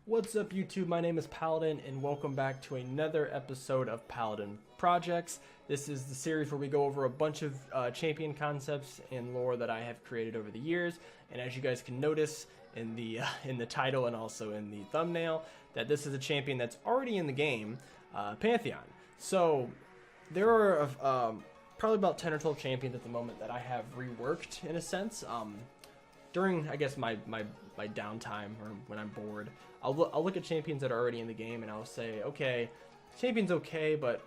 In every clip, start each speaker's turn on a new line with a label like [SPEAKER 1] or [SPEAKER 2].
[SPEAKER 1] What's up YouTube, my name is Palodin and welcome back to another episode of Palodin Projects. This is the series where we go over a bunch of champion concepts and lore that I have created over the years. And as you guys can notice in the title and also in the thumbnail, that this is a champion that's already in the game, Pantheon. So there are probably about 10 or 12 champions at the moment that I have reworked in a sense. During, I guess, my downtime or when I'm bored, I'll look at champions that are already in the game and I'll say, okay, champion's okay, but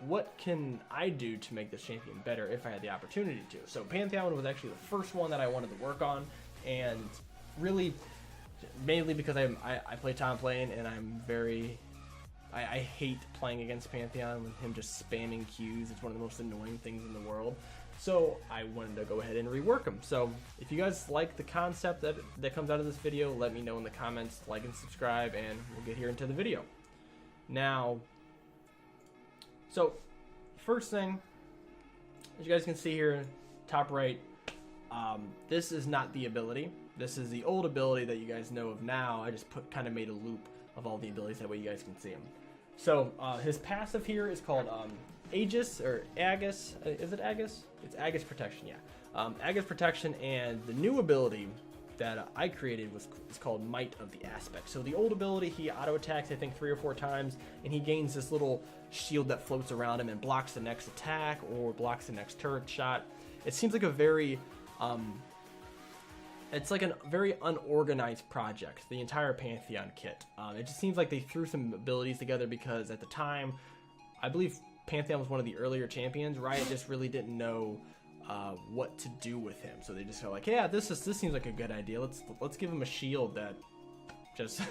[SPEAKER 1] what can I do to make this champion better if I had the opportunity to? So Pantheon was actually the first one that I wanted to work on, and really, mainly because I play top lane and I hate playing against Pantheon with him just spamming Qs. It's one of the most annoying things in the world. So I wanted to go ahead and rework them. So if you guys like the concept that comes out of this video, let me know in the comments, like and subscribe, and we'll get here into the video. Now, so first thing, as you guys can see here, top right, this is not the ability. This is the old ability that you guys know of now. I just kind of made a loop of all the abilities, that way you guys can see them. So his passive here is called AEGIS or AEGIS. Is it AEGIS? It's AEGIS Protection, yeah. AEGIS Protection, and the new ability that I created is called Might of the Aspect. So the old ability, he auto attacks I think 3 or 4 times, and he gains this little shield that floats around him and blocks the next attack or blocks the next turret shot. It seems like a very it's like a very unorganized project, the entire Pantheon kit. It just seems like they threw some abilities together because at the time, I believe Pantheon was one of the earlier champions. Riot just really didn't know what to do with him, so they just felt like, yeah, this seems like a good idea. Let's give him a shield that just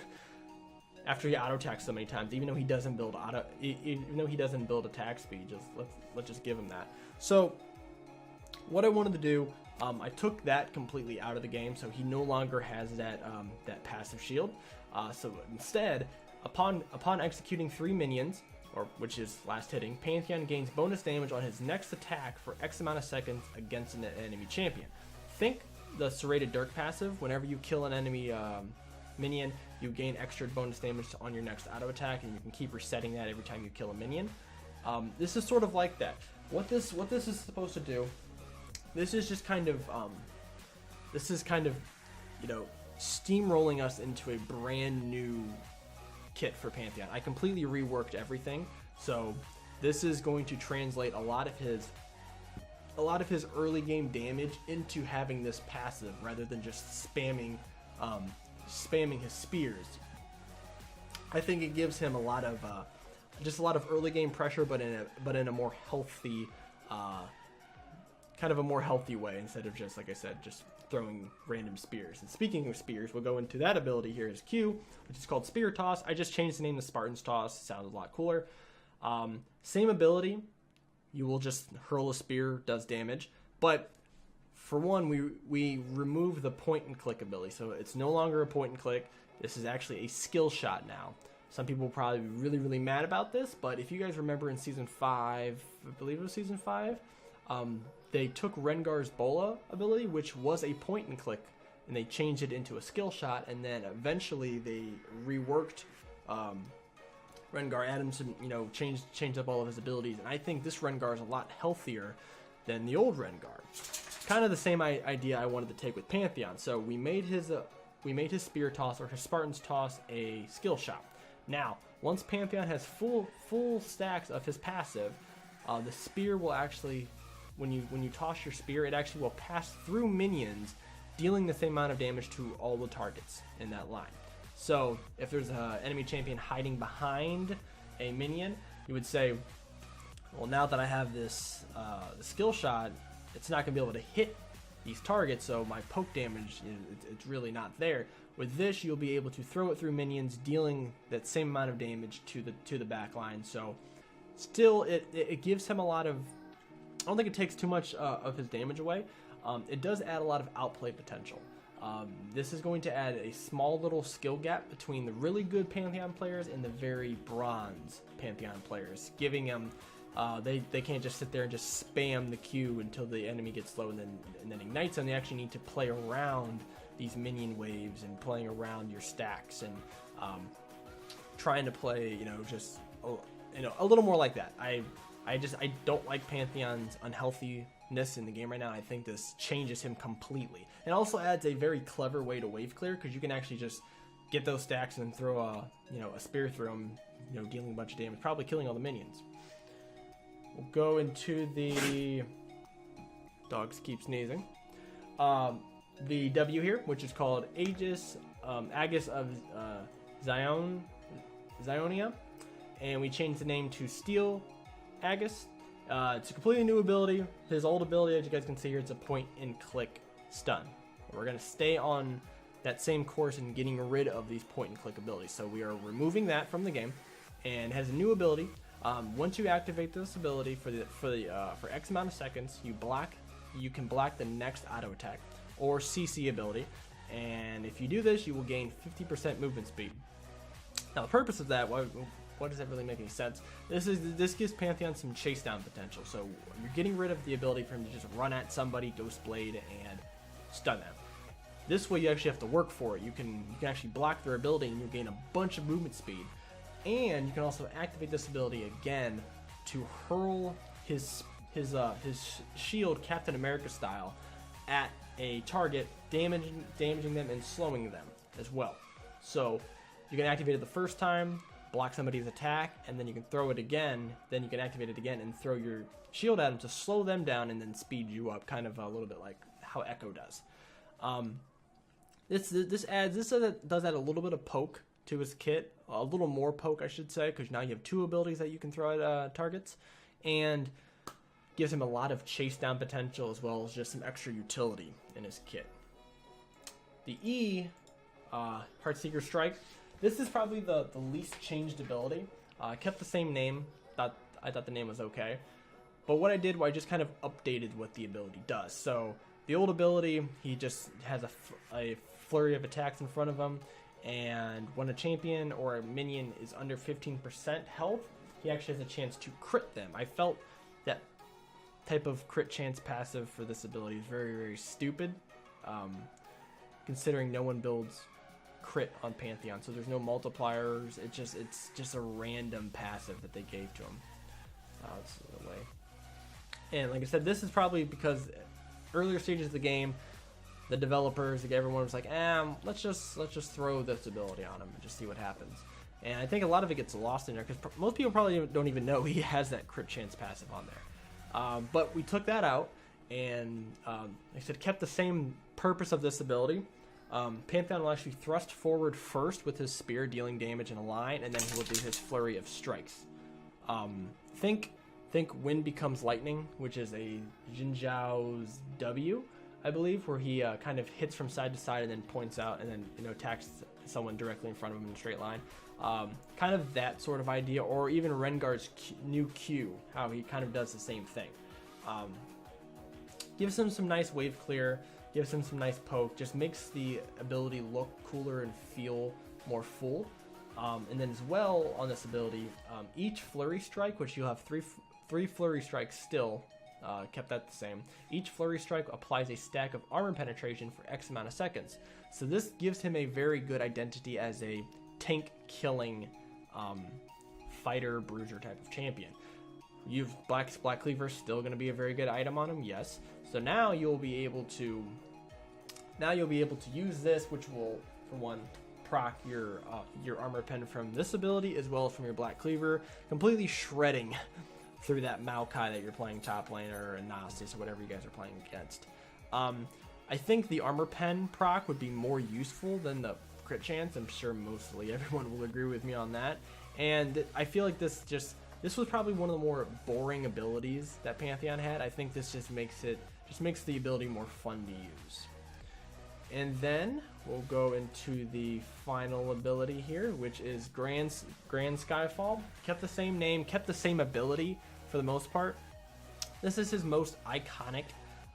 [SPEAKER 1] after he auto attacks so many times, even though he doesn't build attack speed, let's just give him that. So what I wanted to do, I took that completely out of the game, so he no longer has that passive shield. So instead, upon executing 3 minions, which is last hitting, Pantheon gains bonus damage on his next attack for X amount of seconds against an enemy champion. Think the Serrated Dirk passive. Whenever you kill an enemy minion, you gain extra bonus damage on your next auto attack, and you can keep resetting that every time you kill a minion. This is sort of like that. What this is supposed to do, this is just kind of you know, steamrolling us into a brand new kit for Pantheon. I completely reworked everything, so this is going to translate a lot of his early game damage into having this passive rather than just spamming his spears. I think it gives him a lot of early game pressure, but in a more healthy kind of a more healthy way, instead of just, like I said, just throwing random spears. And speaking of spears, we'll go into that ability here, his Q, which is called Spear Toss. I just changed the name to Spartans Toss. It sounds a lot cooler. Same ability, you will just hurl a spear, does damage, but for one, we remove the point and click ability, so it's no longer a point and click. This is actually a skill shot now. Some people will probably be really mad about this, but if you guys remember in season 5, I believe it was season 5, they took Rengar's Bola ability, which was a point and click, and they changed it into a skill shot, and then eventually they reworked Rengar, added some, you know, changed up all of his abilities, and I think this Rengar is a lot healthier than the old Rengar. Kind of the same idea I wanted to take with Pantheon. So we made his Spear Toss, or his Spartans Toss, a skill shot. Now, once Pantheon has full stacks of his passive, the spear will actually, when you toss your spear, it actually will pass through minions, dealing the same amount of damage to all the targets in that line. So if there's an enemy champion hiding behind a minion, you would say, well, now that I have this skill shot, it's not going to be able to hit these targets, so my poke damage, it's really not there. With this, you'll be able to throw it through minions, dealing that same amount of damage to the back line. So still, it gives him a lot of, I don't think it takes too much of his damage away. It does add a lot of outplay potential. This is going to add a small little skill gap between the really good Pantheon players and the very bronze Pantheon players, giving them they can't just sit there and just spam the Q until the enemy gets slow and then ignites them. They actually need to play around these minion waves and playing around your stacks and trying to play, you know, just a little more like that. I don't like Pantheon's unhealthiness in the game right now. I think this changes him completely. It also adds a very clever way to wave clear, because you can actually just get those stacks and then throw a spear through them, you know, dealing a bunch of damage, probably killing all the minions. We'll go into the dogs keep sneezing. The W here, which is called AEGIS, AEGIS of Zionia, and we changed the name to Steel AEGIS. It's a completely new ability. His old ability, as you guys can see here, it's a point and click stun. We're going to stay on that same course and getting rid of these point and click abilities. So we are removing that from the game, and has a new ability. Once you activate this ability for X amount of seconds, you can block the next auto attack or CC ability, and if you do this, you will gain 50% movement speed. Now, the purpose of that, why does that really make any sense? This gives Pantheon some chase down potential. So you're getting rid of the ability for him to just run at somebody, Ghost Blade, and stun them. This way, you actually have to work for it. You can actually block their ability, and you'll gain a bunch of movement speed. And you can also activate this ability again to hurl his shield, Captain America style, at a target, damaging them and slowing them as well. So you can activate it the first time, block somebody's attack, and then you can throw it again. Then you can activate it again and throw your shield at them to slow them down and then speed you up, kind of a little bit like how Echo does. This does add a little bit of poke to his kit, a little more poke, I should say, because now you have two abilities that you can throw at targets, and gives him a lot of chase down potential as well as just some extra utility in his kit. The E, Heartseeker Strike. This is probably the least changed ability. I kept the same name. I thought the name was okay. But what I did was I just kind of updated what the ability does. So the old ability, he just has a flurry of attacks in front of him, and when a champion or a minion is under 15% health, he actually has a chance to crit them. I felt that type of crit chance passive for this ability is very, very stupid, considering no one builds crit on Pantheon, so there's no multipliers. It's just a random passive that they gave to him. Let's get away. And like I said, this is probably because earlier stages of the game, the developers, like everyone was like, let's just throw this ability on him and just see what happens. And I think a lot of it gets lost in there because most people probably don't even know he has that crit chance passive on there. But we took that out and, like I said, kept the same purpose of this ability. Pantheon will actually thrust forward first with his spear, dealing damage in a line, and then he will do his flurry of strikes. Think Wind Becomes Lightning, which is a Jin Zhao's W, I believe, where he kind of hits from side to side and then points out and then attacks someone directly in front of him in a straight line. Kind of that sort of idea, or even Rengar's new Q, how he kind of does the same thing. Gives him some nice wave clear, gives him some nice poke, just makes the ability look cooler and feel more full. And then as well on this ability, each flurry strike, which you'll have three flurry strikes still, kept that the same. Each flurry strike applies a stack of armor penetration for X amount of seconds. So this gives him a very good identity as a tank killing fighter bruiser type of champion. You've Black Cleaver still going to be a very good item on him, yes. So now you'll be able to use this, which will, for one, proc your armor pen from this ability as well as from your Black Cleaver, completely shredding through that Maokai that you're playing top lane, or Nasus, or whatever you guys are playing against. I think the armor pen proc would be more useful than the crit chance. I'm sure mostly everyone will agree with me on that. And I feel like this was probably one of the more boring abilities that Pantheon had. I think this just makes the ability more fun to use. And then we'll go into the final ability here, which is Grand SKYFALL. Kept the same name, kept the same ability for the most part. This is his most iconic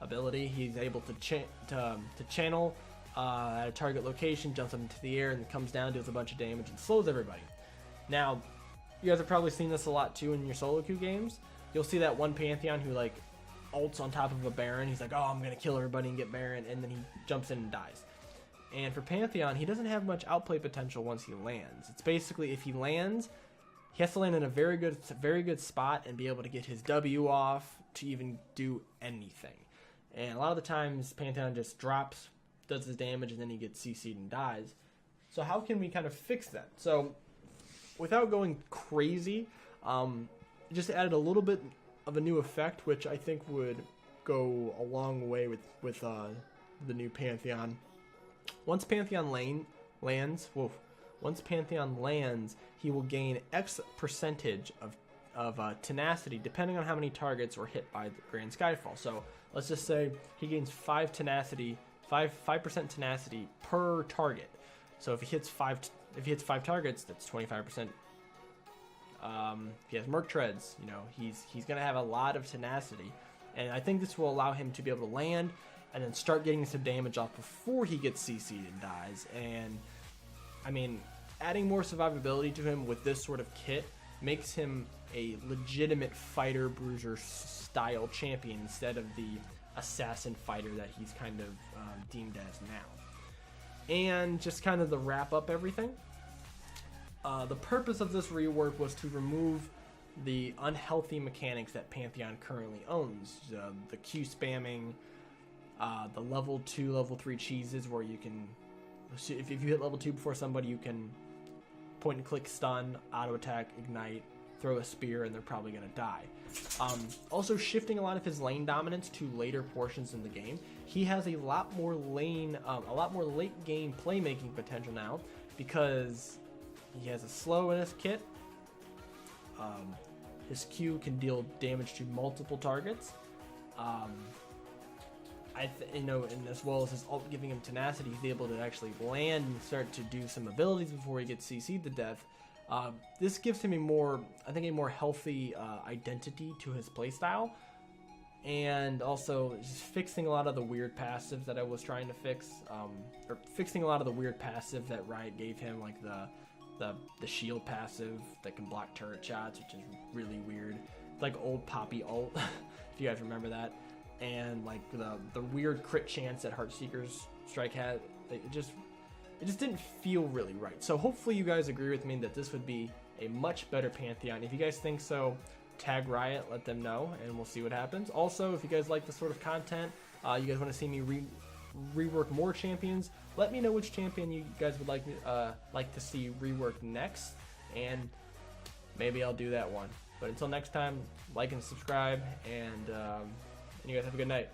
[SPEAKER 1] ability. He's able to channel at a target location, jumps up into the air, and comes down, deals a bunch of damage, and slows everybody. Now, you guys have probably seen this a lot too in your solo queue games. You'll see that one Pantheon who like ults on top of a Baron. He's like, oh, I'm gonna kill everybody and get Baron, and then he jumps in and dies. And for Pantheon, he doesn't have much outplay potential once he lands. It's basically, if he lands, he has to land in a very good spot and be able to get his W off to even do anything. And a lot of the times, Pantheon just drops, does his damage, and then he gets CC'd and dies. So how can we kind of fix that? So without going crazy, just added a little bit of a new effect, which I think would go a long way with the new Pantheon. Once Pantheon lands, he will gain X percentage of tenacity, depending on how many targets were hit by the Grand Skyfall. So let's just say he gains 5% tenacity per target. So if he hits five targets, that's 25%. If he has Merc Treads, he's gonna have a lot of tenacity, and I think this will allow him to be able to land and then start getting some damage off before he gets CC'd and dies. And I mean, adding more survivability to him with this sort of kit makes him a legitimate fighter bruiser style champion instead of the assassin fighter that he's kind of deemed as now. And just kind of to wrap up everything, the purpose of this rework was to remove the unhealthy mechanics that Pantheon currently owns. The Q spamming, the level 2, level 3 cheeses where you can, if you hit level 2 before somebody, you can point and click stun, auto attack, ignite, throw a spear, and they're probably going to die. Also shifting a lot of his lane dominance to later portions in the game. He has a lot more late game playmaking potential now because he has a slow in his kit. His Q can deal damage to multiple targets. And as well as his ult giving him tenacity, he's able to actually land and start to do some abilities before he gets CC'd to death. This gives him a more healthy identity to his playstyle, and also just fixing a lot of the weird passives that I was trying to fix, or fixing a lot of the weird passive that Riot gave him, like the shield passive that can block turret shots, which is really weird, like old Poppy ult, if you guys remember that. And like the weird crit chance that HEARTSEEKERS strike had, it just didn't feel really right. So hopefully you guys agree with me that this would be a much better Pantheon. If you guys think so, tag Riot, let them know, and we'll see what happens. Also, if you guys like this sort of content, you guys want to see me rework more champions, let me know which champion you guys would like to see rework next, and maybe I'll do that one. But until next time, like and subscribe, and you guys have a good night.